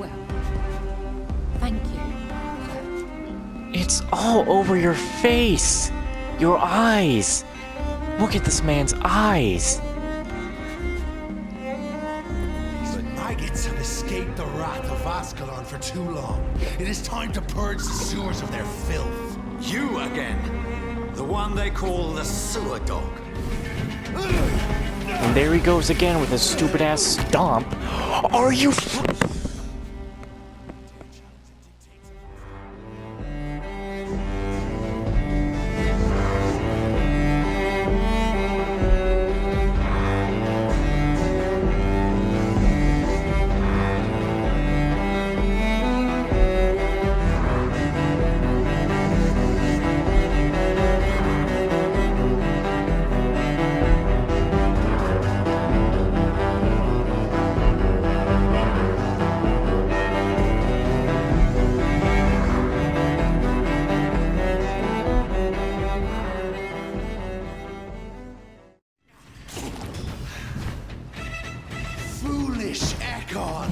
will. Thank you. It's all over your face! Your eyes! Look at this man's eyes! These maggots have escaped the wrath of Ascalon for too long. It is time to purge the sewers of their filth. You again! The one they call the sewer dog. And there he goes again with his stupid ass stomp. Are you Foolish Aikon!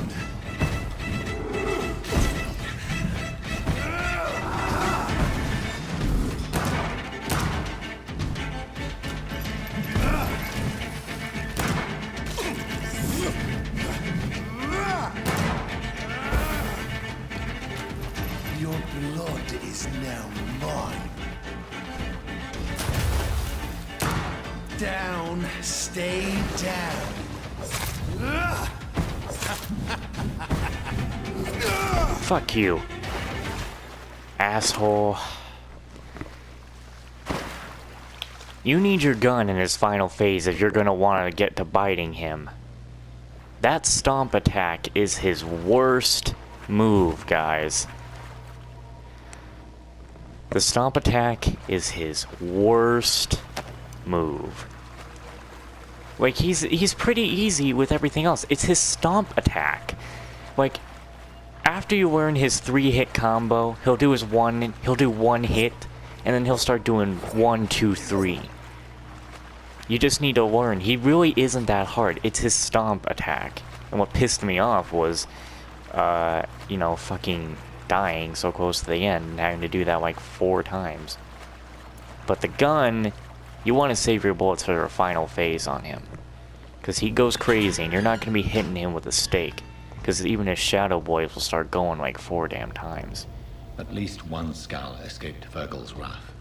Your blood is now mine. Down, stay down. Fuck you. Asshole. You need your gun in his final phase if you're gonna want to get to biting him. That stomp attack is his worst move, guys. The stomp attack is his worst move. Like, he's pretty easy with everything else. It's his stomp attack. Like, after you learn his 3-hit combo, he'll do one hit, and then he'll start doing 1, 2, 3. You just need to learn. He really isn't that hard. It's his stomp attack. And what pissed me off was, you know, fucking dying so close to the end and having to do that like 4 times. But the gun, you want to save your bullets for the final phase on him. Because he goes crazy and you're not going to be hitting him with a stake. Because even his shadow boys will start going like 4 damn times. At least one skull escaped Fergal's wrath.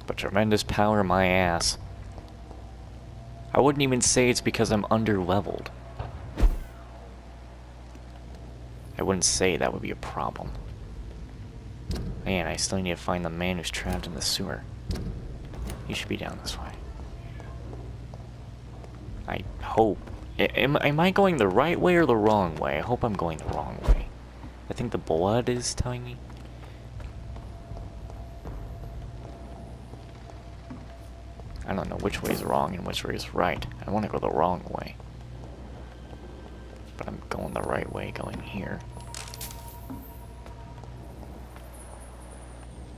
But tremendous power, my ass. I wouldn't even say it's because I'm under-leveled. I wouldn't say that would be a problem. Man, I still need to find the man who's trapped in the sewer. He should be down this way. I hope. Am I going the right way or the wrong way? I hope I'm going the wrong way. I think the blood is telling me. I don't know which way is wrong and which way is right. I want to go the wrong way. But I'm going the right way, going here.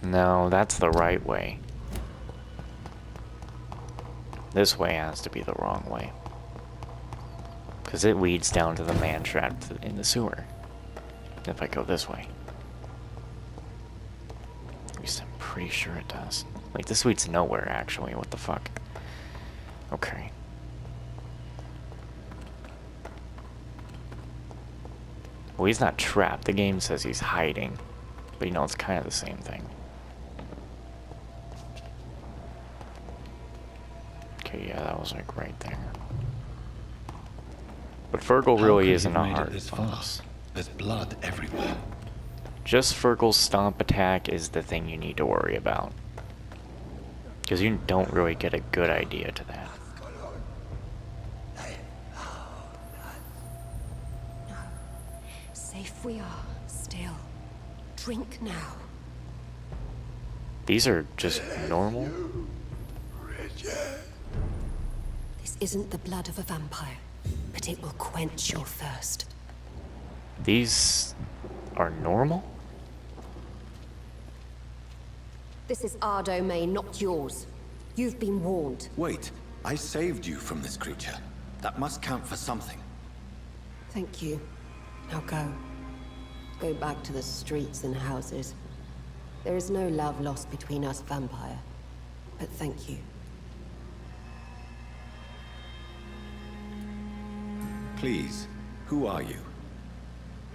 No, that's the right way. This way has to be the wrong way. Because it leads down to the man trapped in the sewer. If I go this way. At least I'm pretty sure it does. Like, this leads nowhere, actually. What the fuck? Okay. Well, he's not trapped. The game says he's hiding. But, you know, it's kind of the same thing. Okay, yeah, that was, like, right there. But Fergal really isn't a hard boss. There's blood everywhere. Just Fergal's stomp attack is the thing you need to worry about. Because you don't really get a good idea to that. No. Safe we are, still. Drink now. These are just normal? This isn't the blood of a vampire, but it will quench your thirst. These are normal? This is our domain, not yours. You've been warned. Wait, I saved you from this creature. That must count for something. Thank you. Now go. Go back to the streets and houses. There is no love lost between us, Vampire. But thank you. Please, who are you?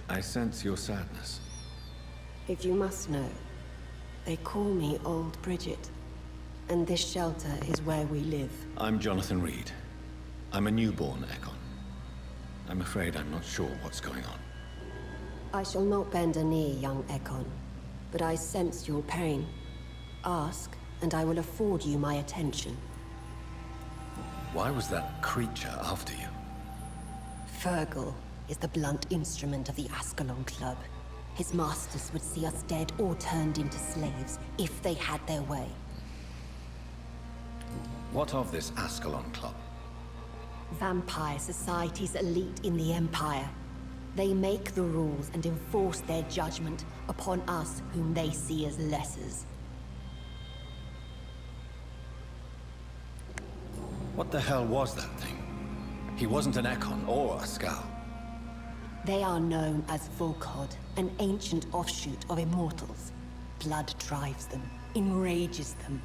I sense your sadness. If you must know, they call me Old Bridget. And this shelter is where we live. I'm Jonathan Reed. I'm a newborn Aikon. I'm afraid I'm not sure what's going on. I shall not bend a knee, young Aikon. But I sense your pain. Ask, and I will afford you my attention. Why was that creature after you? Fergal is the blunt instrument of the Ascalon Club. His masters would see us dead or turned into slaves, if they had their way. What of this Ascalon Club? Vampire Society's elite in the Empire. They make the rules and enforce their judgment upon us whom they see as lessers. What the hell was that thing? He wasn't an Aikon or a Skal. They are known as Volkod, an ancient offshoot of immortals. Blood drives them, enrages them.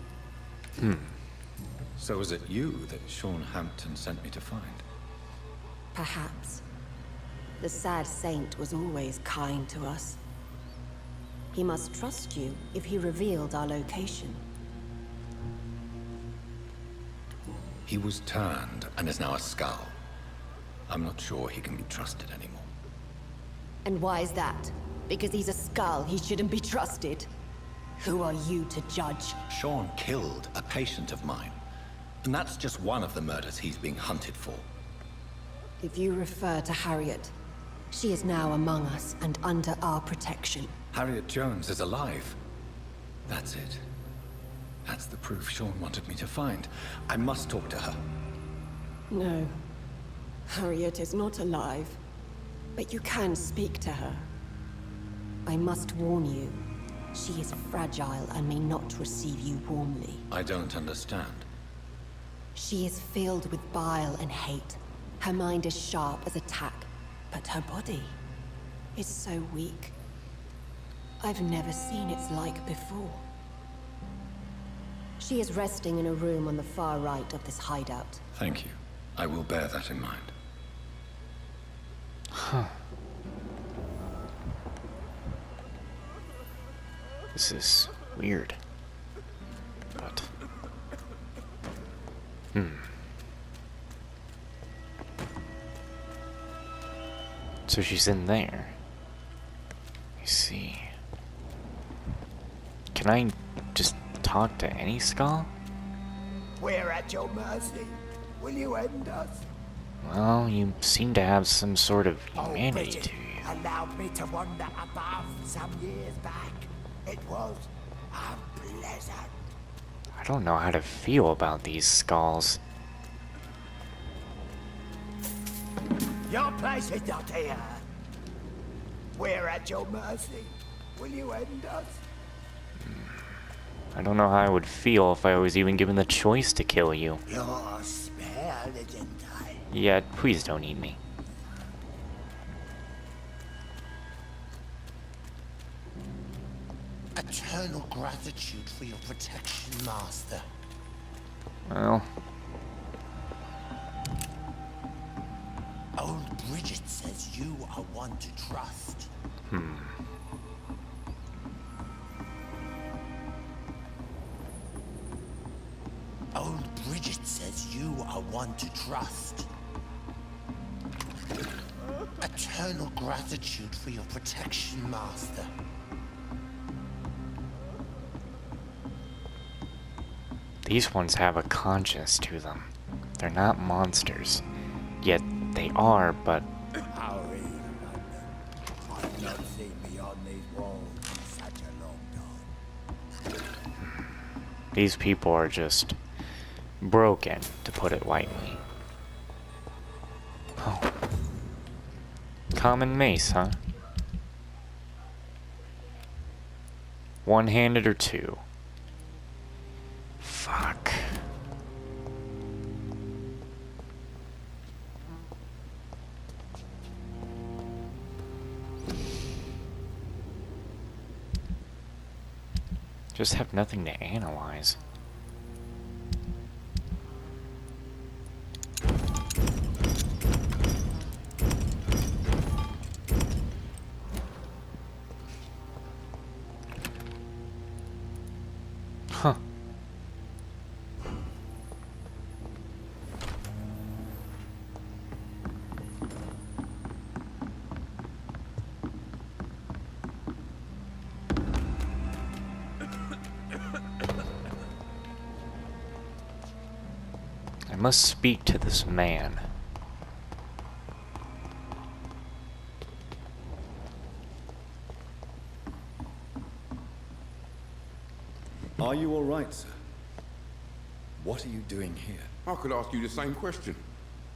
So was it you that Sean Hampton sent me to find? Perhaps. The sad saint was always kind to us. He must trust you if he revealed our location. He was turned and is now a Skal. I'm not sure he can be trusted anymore. And why is that? Because he's a Skull, he shouldn't be trusted. Who are you to judge? Sean killed a patient of mine. And that's just one of the murders he's being hunted for. If you refer to Harriet, she is now among us and under our protection. Harriet Jones is alive. That's it. That's the proof Sean wanted me to find. I must talk to her. No. Harriet is not alive. But you can speak to her. I must warn you, she is fragile and may not receive you warmly. I don't understand. She is filled with bile and hate. Her mind is sharp as a tack, but her body is so weak. I've never seen its like before. She is resting in a room on the far right of this hideout. Thank you. I will bear that in mind. Huh. This is weird. But... So she's in there. I see. Can I just talk to any Skal? We're at your mercy. Will you end us? Well, you seem to have some sort of humanity Bridget to you. allowed me to wander above some years back. It was unpleasant. I don't know how to feel about these Skals. Your place is not here. We're at your mercy. Will you end us? I don't know how I would feel if I was even given the choice to kill you. You're spared, didn't I? Yeah, please don't eat me. Eternal gratitude for your protection, Master. Well, Old Bridget says you are one to trust. Old Bridget says you are one to trust. Eternal gratitude for your protection, Master. these ones have a conscience to them. They're not monsters. Yet they are, but How is London? I've not seen beyond these walls in such a long time. these people are just broken, to put it lightly. Oh. Common mace, huh? One-handed or two? Fuck. Just have nothing to analyze. Huh. I must speak to this man. Are you all right, sir? What are you doing here? I could ask you the same question.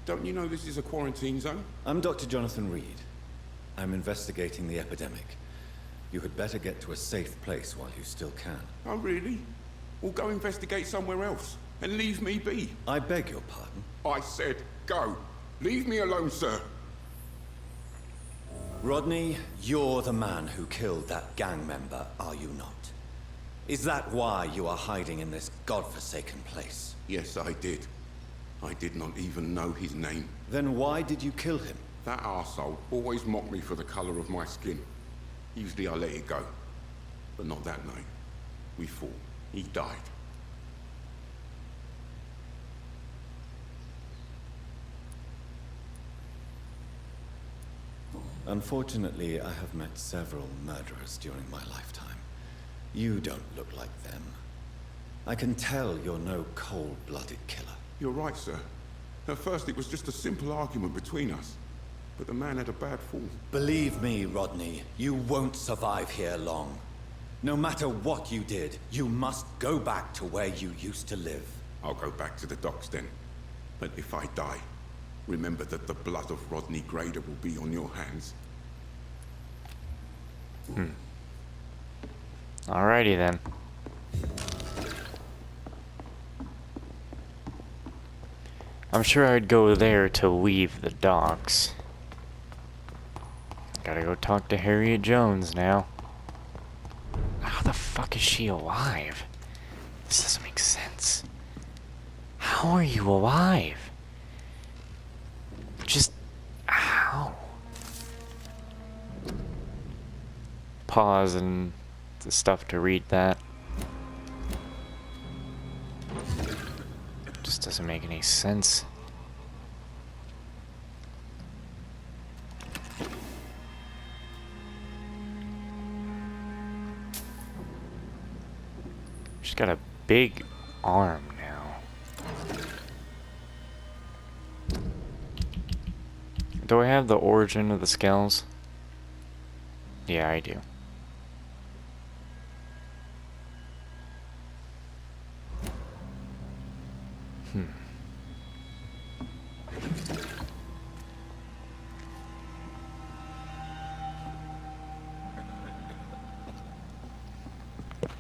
Don't you know this is a quarantine zone? I'm Dr. Jonathan Reed. I'm investigating the epidemic. You had better get to a safe place while you still can. Oh, really? Well, go investigate somewhere else and leave me be. I beg your pardon? I said go. Leave me alone, sir. Rodney, you're the man who killed that gang member, are you not? Is that why you are hiding in this godforsaken place? Yes, I did. I did not even know his name. Then why did you kill him? That arsehole always mocked me for the color of my skin. Usually I let it go. But not that night. We fought. He died. Unfortunately, I have met several murderers during my lifetime. You don't look like them. I can tell you're no cold-blooded killer. You're right, sir. At first it was just a simple argument between us. But the man had a bad fall. Believe me, Rodney, you won't survive here long. No matter what you did, you must go back to where you used to live. I'll go back to the docks then. But if I die, remember that the blood of Rodney Grader will be on your hands. Alrighty then. I'm sure I'd go there to leave the docks. Gotta go talk to Harriet Jones now. How the fuck is she alive? This doesn't make sense. How are you alive? Just how? Pause and the stuff to read that. Just doesn't make any sense. She's got a big arm now. Do I have the origin of the scales? Yeah, I do.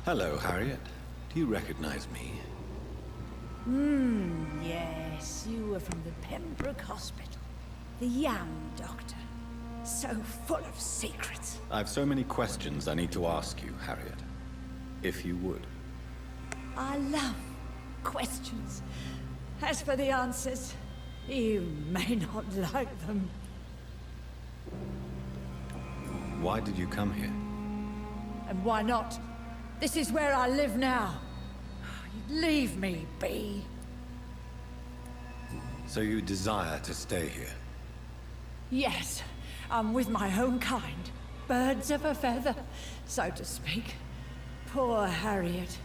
Hello, Harriet. Do you recognize me? Yes, you were from the Pembroke Hospital. The young doctor. So full of secrets. I have so many questions I need to ask you, Harriet. If you would. I love questions. As for the answers, you may not like them. Why did you come here? And why not? This is where I live now. Leave me be. So you desire to stay here? Yes, I'm with my own kind. Birds of a feather, so to speak. Poor Harriet.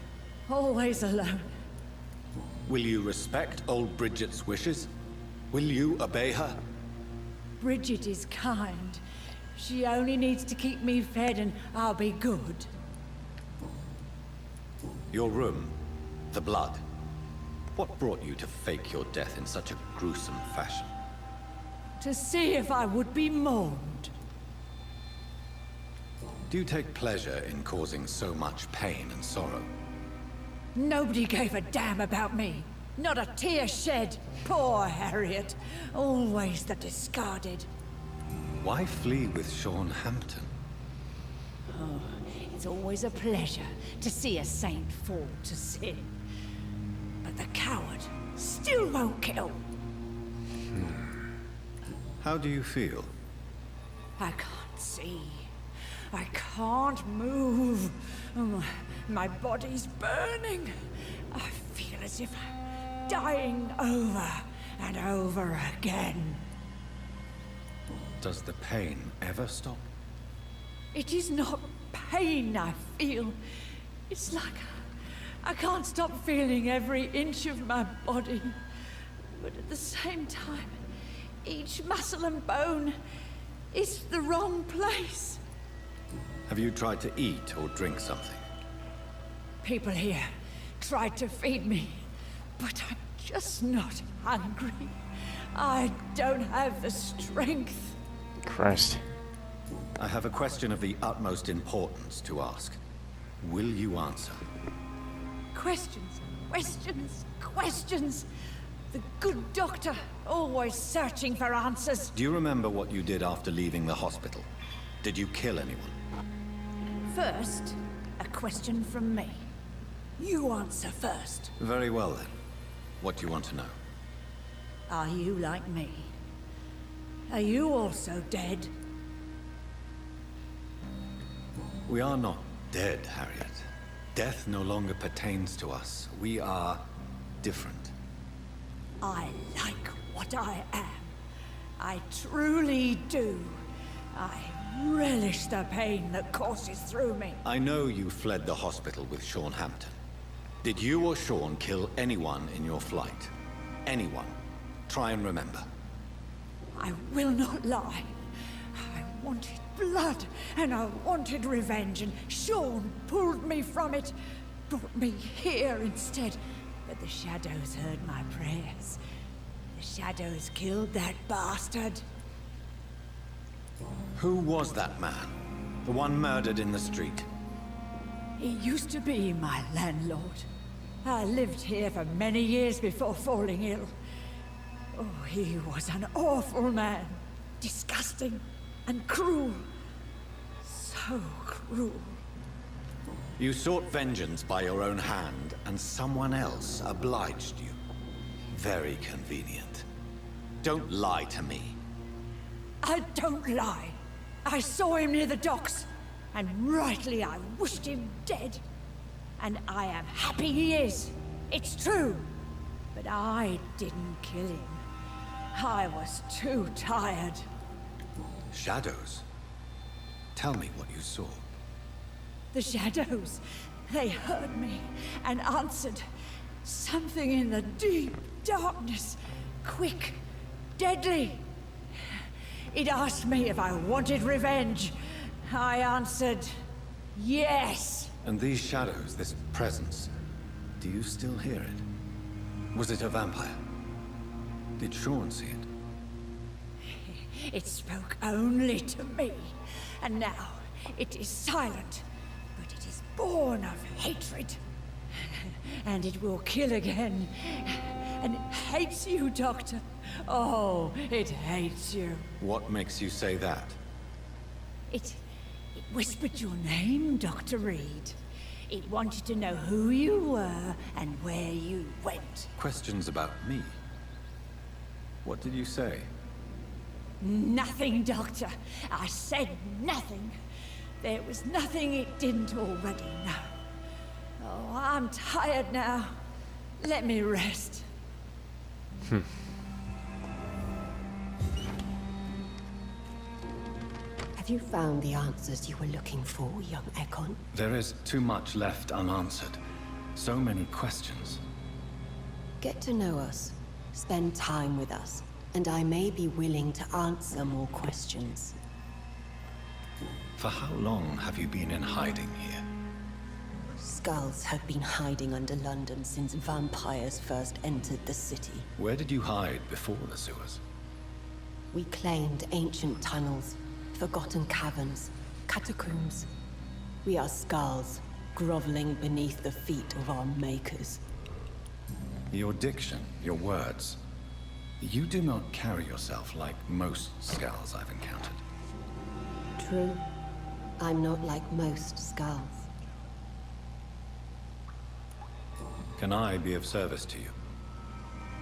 Always alone. Will you respect old Bridget's wishes? Will you obey her? Bridget is kind. She only needs to keep me fed and I'll be good. Your room, the blood. What brought you to fake your death in such a gruesome fashion? To see if I would be mourned. Do you take pleasure in causing so much pain and sorrow? Nobody gave a damn about me. Not a tear shed. Poor Harriet. Always the discarded. Why flee with Sean Hampton? Oh, it's It's always a pleasure to see a saint fall to sin. But the coward still won't kill. How do you feel? I can't see. I can't move. My body's burning. I feel as if I'm dying over and over again. Does the pain ever stop? It is not pain I feel. It's like I can't stop feeling every inch of my body. But at the same time, each muscle and bone is the wrong place. Have you tried to eat or drink something? People here tried to feed me, but I'm just not hungry. I don't have the strength. Christ. I have a question of the utmost importance to ask. Will you answer? Questions, questions, questions. The good doctor, always searching for answers. Do you remember what you did after leaving the hospital? Did you kill anyone? First, a question from me. You answer first. Very well then. What do you want to know? Are you like me? Are you also dead? We are not dead, Harriet. Death no longer pertains to us. We are different. I like what I am. I truly do. I relish the pain that courses through me. I know you fled the hospital with Sean Hampton. Did you or Sean kill anyone in your flight? Anyone? Try and remember. I will not lie. I wanted blood, and I wanted revenge, and Sean pulled me from it, brought me here instead. But the shadows heard my prayers. The shadows killed that bastard. Who was that man? The one murdered in the street? He used to be my landlord. I lived here for many years before falling ill. Oh, he was an awful man. Disgusting and cruel. So cruel. You sought vengeance by your own hand, and someone else obliged you. Very convenient. Don't lie to me. I don't lie. I saw him near the docks, and rightly I wished him dead. And I am happy he is. It's true. But I didn't kill him. I was too tired. Shadows? Tell me what you saw. The shadows, they heard me and answered. Something in the deep darkness. Quick, deadly. It asked me if I wanted revenge. I answered, yes. And these shadows, this presence, do you still hear it? Was it a vampire? Did Sean see it? It spoke only to me, and now it is silent, but it is born of hatred. And it will kill again. And it hates you, Doctor. Oh, it hates you. What makes you say that? It whispered your name, Dr. Reed. It wanted to know who you were and where you went. Questions about me? What did you say? Nothing, Doctor. I said nothing. There was nothing it didn't already know. Oh, I'm tired now. Let me rest. Have you found the answers you were looking for, young Aikon? There is too much left unanswered. So many questions. Get to know us. Spend time with us. And I may be willing to answer more questions. For how long have you been in hiding here? Skulls have been hiding under London since vampires first entered the city. Where did you hide before the sewers? We claimed ancient tunnels, forgotten caverns, catacombs. We are skulls, groveling beneath the feet of our makers. Your diction, your words. You do not carry yourself like most skulls I've encountered. True. I'm not like most skulls. Can I be of service to you?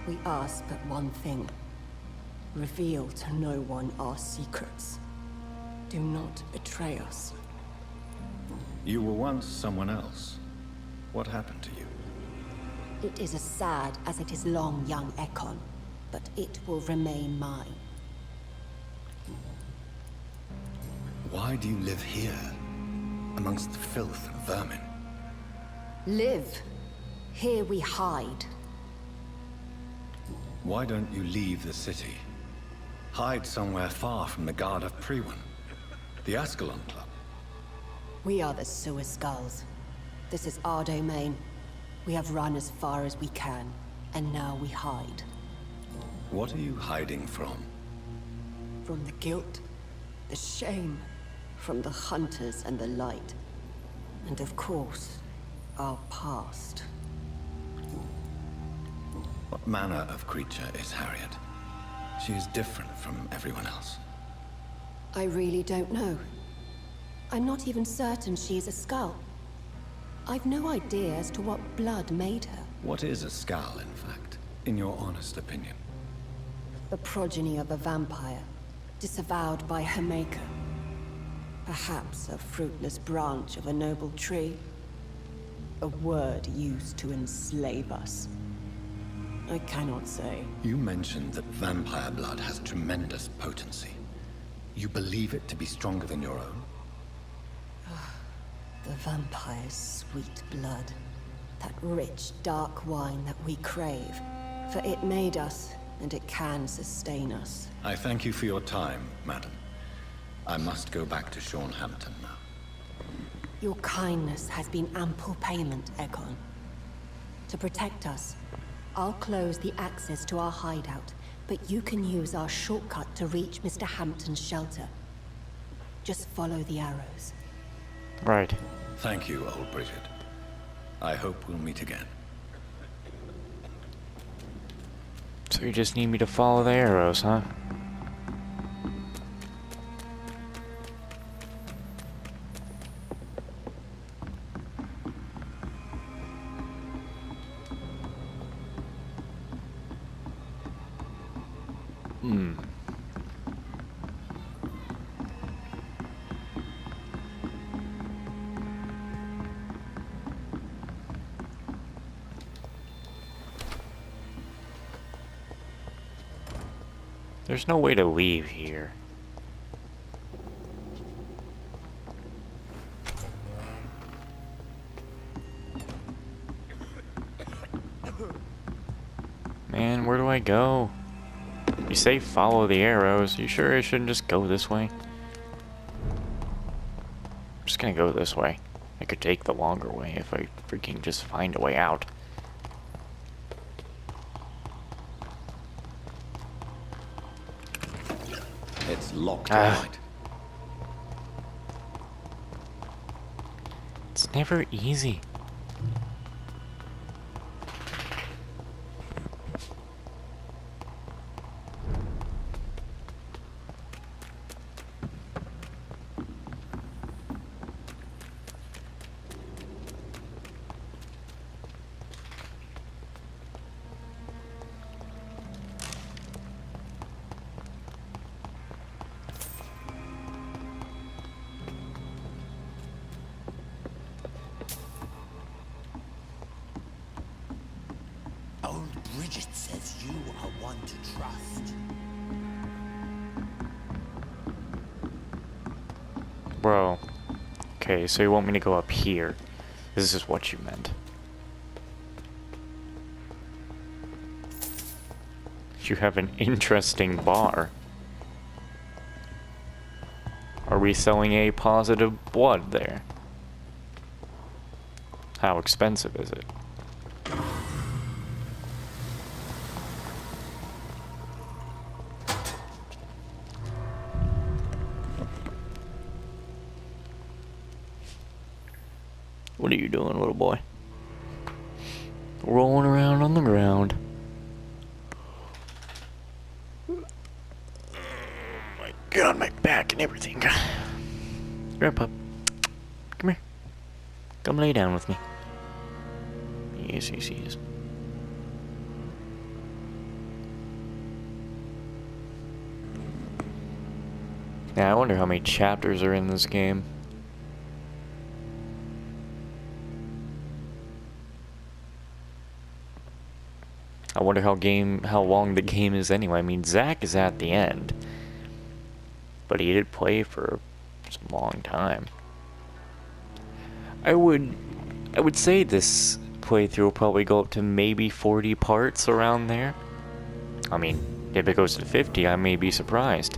We ask but one thing. Reveal to no one our secrets. Do not betray us. You were once someone else. What happened to you? It is as sad as it is long, young Aikon, but it will remain mine. Why do you live here, amongst the filth and vermin? Live. Here we hide. Why don't you leave the city? Hide somewhere far from the Guard of Priwen, the Ascalon Club. We are the Sewer Skulls. This is our domain. We have run as far as we can, and now we hide. What are you hiding from? From the guilt, the shame, from the hunters and the light. And of course, our past. What manner of creature is Harriet? She is different from everyone else. I really don't know. I'm not even certain she is a skull. I've no idea as to what blood made her. What is a skull, in fact, in your honest opinion? The progeny of a vampire, disavowed by her maker. Perhaps a fruitless branch of a noble tree. A word used to enslave us. I cannot say. You mentioned that vampire blood has tremendous potency. You believe it to be stronger than your own? The vampire's sweet blood. That rich, dark wine that we crave. For it made us, and it can sustain us. I thank you for your time, madam. I must go back to Hampton now. Your kindness has been ample payment, Aikon. To protect us, I'll close the access to our hideout, but you can use our shortcut to reach Mr. Hampton's shelter. Just follow the arrows. Right. Thank you, old Bridget. I hope we'll meet again. So you just need me to follow the arrows, huh? There's no way to leave here. Man, where do I go? You say follow the arrows. You sure I shouldn't just go this way? I'm just gonna go this way. I could take the longer way if I freaking just find a way out. It's locked right. It's never easy. Old Bridget says you are one to trust. Bro. Okay, so you want me to go up here. This is what you meant. You have an interesting bar. Are we selling A positive blood there? How expensive is it? What are you doing, little boy? Rolling around on the ground. Oh my god, my back and everything. Grandpa, Come lay down with me. Yes, yes, yes. Now, I wonder how many chapters are in this game. I wonder how long the game is anyway. I mean, Zack is at the end, but he did play for a long time. I would say this playthrough will probably go up to maybe 40 parts around there. I mean, if it goes to 50, I may be surprised.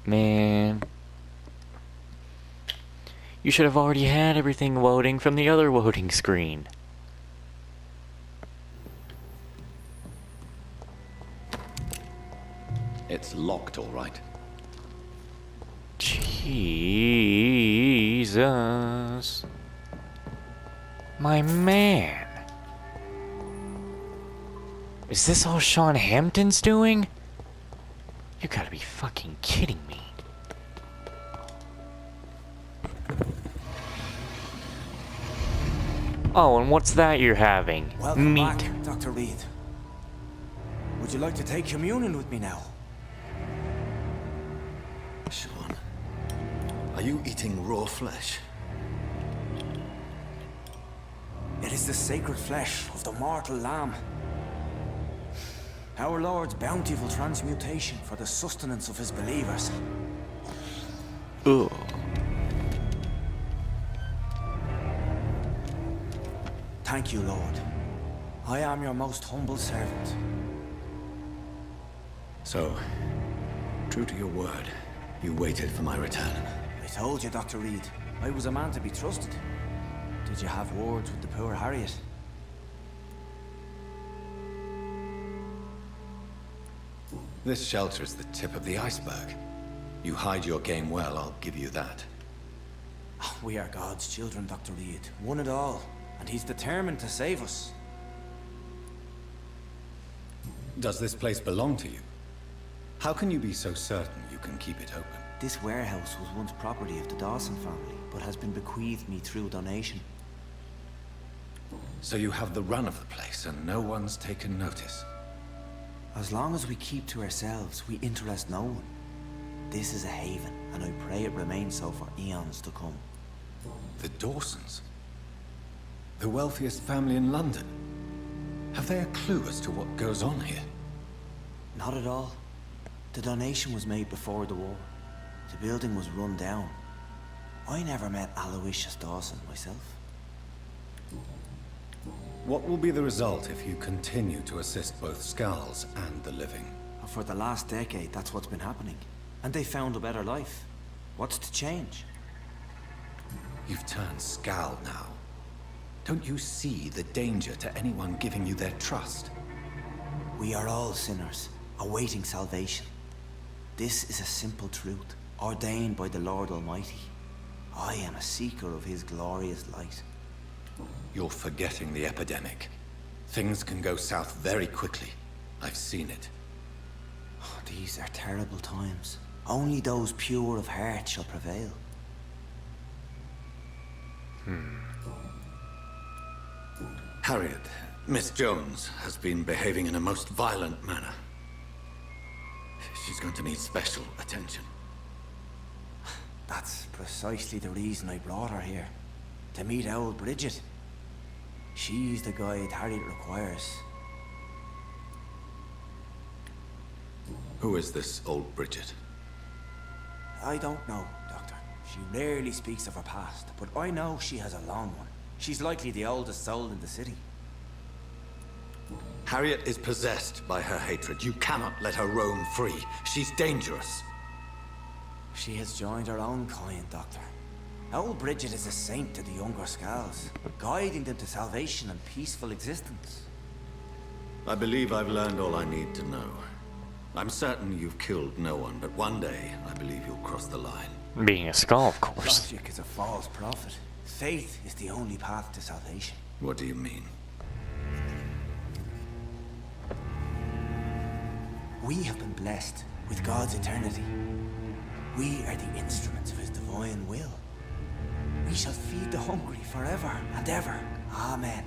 Man, you should have already had everything loading from the other loading screen. It's locked, all right. Jesus. My man. Is this all Sean Hampton's doing? You gotta be fucking kidding me. Oh, and what's that you're having? Welcome Meat. back, Dr. Reed. Would you like to take communion with me now? Sean, are you eating raw flesh? It is the sacred flesh of the mortal lamb. Our Lord's bountiful transmutation for the sustenance of his believers. Ugh. Thank you, Lord. I am your most humble servant. So, true to your word, you waited for my return. I told you, Dr. Reed, I was a man to be trusted. Did you have words with the poor Harriet? This shelter is the tip of the iceberg. You hide your game well, I'll give you that. We are God's children, Dr. Reed. One and all. And he's determined to save us. Does this place belong to you? How can you be so certain you can keep it open? This warehouse was once property of the Dawson family, but has been bequeathed me through donation. So you have the run of the place and no one's taken notice? As long as we keep to ourselves, we interest no one. This is a haven, and I pray it remains so for eons to come. The Dawsons? The wealthiest family in London? Have they a clue as to what goes on here? Not at all. The donation was made before the war. The building was run down. I never met Aloysius Dawson myself. What will be the result if you continue to assist both Skulls and the living? For the last decade, that's what's been happening. And they found a better life. What's to change? You've turned Skull now. Don't you see the danger to anyone giving you their trust? We are all sinners, awaiting salvation. This is a simple truth, ordained by the Lord Almighty. I am a seeker of his glorious light. You're forgetting the epidemic. Things can go south very quickly. I've seen it. Oh, these are terrible times. Only those pure of heart shall prevail. Harriet, Miss Jones, has been behaving in a most violent manner. She's going to need special attention. That's precisely the reason I brought her here. To meet old Bridget. She's the guide Harriet requires. Who is this old Bridget? I don't know, Doctor. She rarely speaks of her past, but I know she has a long one. She's likely the oldest soul in the city. Harriet is possessed by her hatred. You cannot let her roam free. She's dangerous. She has joined her own kind, Doctor. Old Bridget is a saint to the younger Skulls, guiding them to salvation and peaceful existence. I believe I've learned all I need to know. I'm certain you've killed no one, but one day I believe you'll cross the line. Being a Skull, of course. Logic is a false prophet. Faith is the only path to salvation. What do you mean? We have been blessed with God's eternity. We are the instruments of his divine will. We shall feed the hungry forever and ever. Amen.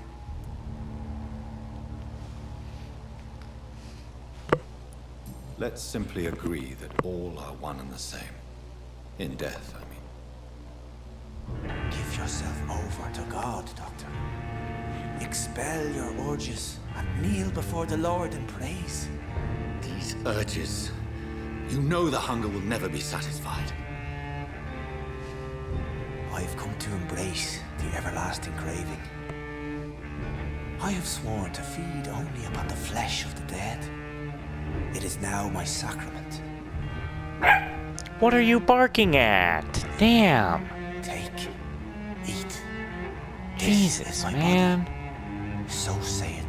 Let's simply agree that all are one and the same. In death, I mean. Give yourself over to God, Doctor. Expel your urges and kneel before the Lord in praise. These urges. You know the hunger will never be satisfied. I've come to embrace the everlasting craving. I have sworn to feed only upon the flesh of the dead. It is now my sacrament. What are you barking at? Damn. Take, eat. This Jesus, is my man. body. So saith